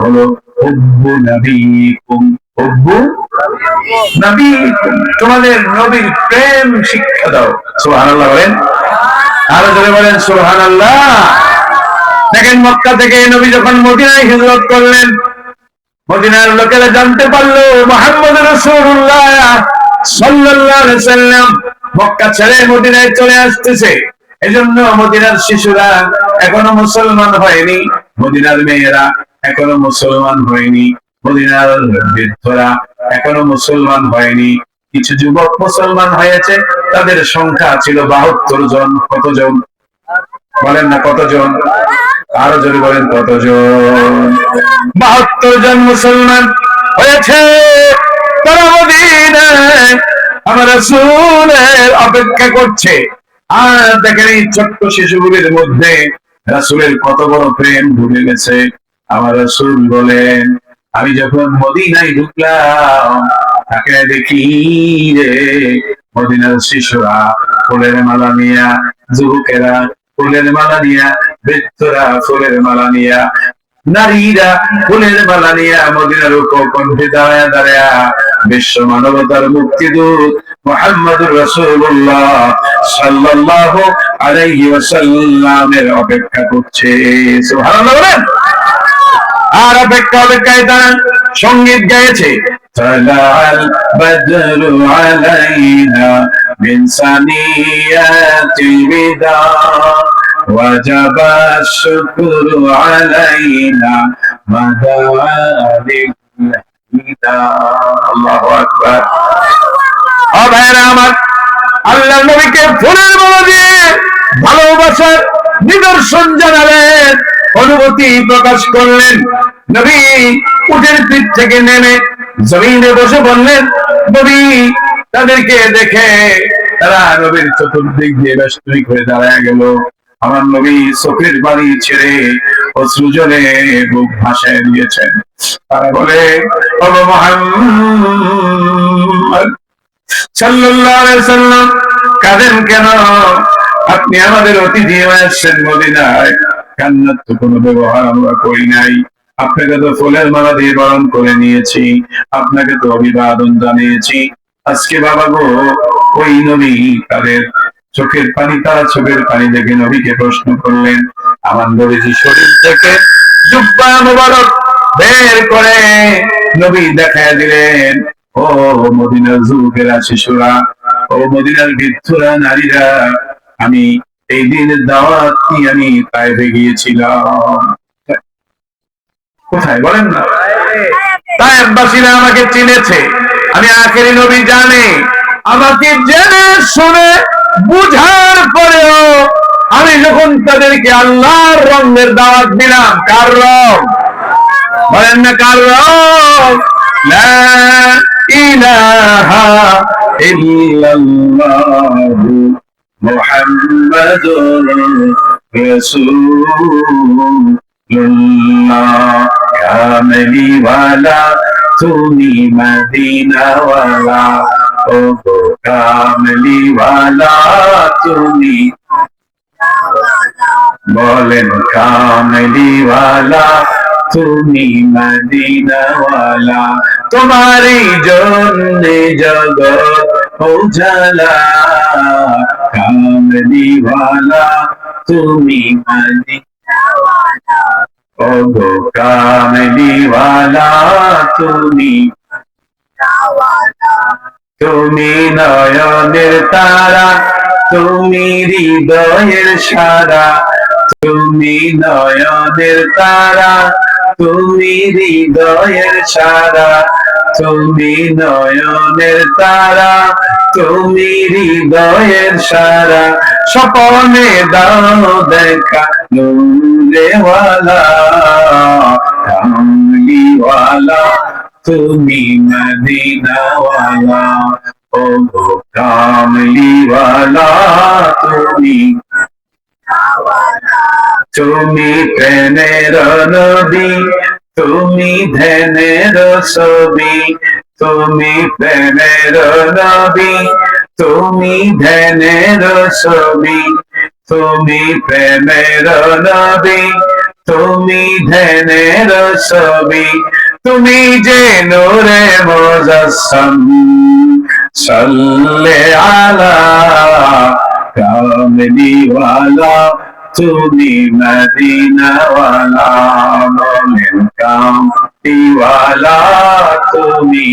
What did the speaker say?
হলো হুব্বু নবীকুম, হুব্বু নবীকুম, তোমাদের নবীর প্রেম শিক্ষা দাও। সুবহানাল্লাহ বলেন, আরো জোরে বলেন সুবহানাল্লাহ। দেখেন, মক্কা থেকে নবী যখন মদিনায় হিজরত করলেন, মদিনার লোকেরা জানতে পারলো মুহাম্মদ রাসূলুল্লাহ সাল্লাল্লাহু আলাইহি সাল্লাম মক্কা ছেড়ে মদিনায় চলে আসতেছে। এজন্য মদিনার শিশুরা এখনো মুসলমান হয়নি, মদিনার মেয়েরা এখনো মুসলমান হয়নি, মদিনার বৃদ্ধরা এখনো মুসলমান হয়নি। কিছু যুবক মুসলমান হয়েছে, তাদের সংখ্যা ছিল 72 জন। কতজন বলেন না, কতজন? আরো জোরে বলেন, কতজন? 72 জন মুসলমান হয়েছে। তারা মদিনায় আমার রাসূলের অপেক্ষা করছে। আর দেখেন, এই ছোট্ট শিশুগুলির মধ্যে রাসূলের কত বড় প্রেম ঢুকে গেছে। আমার রাসূল বলেন, আমি যখন মদিনায় ঢুকলাম, তাকে দেখি রে, মদিনার শিশুরা ফুলের মালা নিয়া, যুবকেরা ফুলের মালা নিয়া, বৃদ্ধরা ফুলের মালা নিয়া, নারীরা ফুলের মালা নিয়া মদিনার উপকণ্ঠে দাঁড়ায়া দাঁড়ায়া বিশ্ব মানবতার মুক্তিদূত মুহাম্মদুর রাসূলুল্লাহ সাল্লাল্লাহু আলাইহি ওয়াসাল্লামের অপেক্ষা করছে। সুবহানাল্লাহ বলেন। আর অপেক্ষায় তারা সঙ্গীত গাইছে, তালাল বদরু আলাইনা মিন সানিয়াতিল বিদা وجب الشكر علينا مدارك الهدى الله أكبر। আমার আল্লাহ নবীকে ফুলের মালা দিয়ে ভালোবাসার নিদর্শন জানালেন, অনুভূতি প্রকাশ করলেন। নবী উটের পিঠ থেকে নেমে জমিনে বসে বললেন, নবী তাদেরকে দেখে তারা নবীর চতুর্দিক দিয়ে বেষ্টনী করে দাঁড়ায় গেল। আমার নবী চোখের পানি ছেড়ে অশ্রুজলে বুক ভাসায় দিয়েছেন। তারা বলে, ও মুহাম্মদ সাল্লাল্লাহু আলাইহি সাল্লাম, কাঁদেন কেন? আপনি আমাদের অতিথি হয়ে আসছেন মদিনায়, কান্নার তো কোনো ব্যবহার আমরা করি নাই। আপনাকে তো ফুলের মালা দিয়ে বরণ করে নিয়েছি, আপনাকে তো অভিবাদন জানিয়েছি। আজকে বাবা গো, ওই নবী তাদের চোখের পানি, তারা চোখের পানি দেখে নবীকে প্রশ্ন করলেন। আমার নবীজি শরীর থেকে জুব্বা মুবারক বের করে নবী দেখায় দিলেন, ও মদিনার যুবকেরা, শিশুরা, ও মদিনার বৃদ্ধরা, নারীরা, আমি এই দিনের দাওয়াত নিয়ে আমি তায়েফে গিয়েছিলাম। কোথায় বলেন না? তায়েফবাসীরা আমাকে চিনেছে, আমি আখেরি নবী জানে। আমাকে জেনে শুনে বুঝার পরেও আমি যখন তাদেরকে আল্লাহর রঙের দাওয়াত দিলাম, কার রং বলেন না, কার রং? লা ইলাহা ইল্লাল্লাহু মুহাম্মাদুর রাসূলুল্লাহ, কামলিওয়ালা তুমি মদিনাওয়ালা, ও কামলিওয়ালা তুমি, বলেন কামলিওয়ালা তুমি মদিনাওয়ালা, তোমারই জন্যে জগৎ উজালা, কামলিওয়ালা তুমি মদিনাওয়ালা, ও গো কামলিওয়ালা তুমি, তুমি নয়নের তারা, তুমি হৃদয়ের সারা, তুমি নয়নের তারা, তুমি হৃদয়ের সারা, তুমি নয়নের তারা, তুমি হৃদয়ের সারা, স্বপনে দাও দেখা নূরেওয়ালা, কামলিওয়ালা তুমি মদিনাওয়ালা, ও গো কামলিওয়ালা তুমি, তুমি প্রেমের নবী, তুমি ধ্যানের ছবি, তুমি প্রেমের নবী, তুমি ধ্যানের ছবি, তুমি প্রেমের নবী, তুমি ধ্যানের ছবি, তুমি যে নূরে মুজাসসাম, সাল্লে আলা কামলিওয়ালা, তুমি মদিনাওয়ালা, মোমেন কামলিওয়ালা তুমি।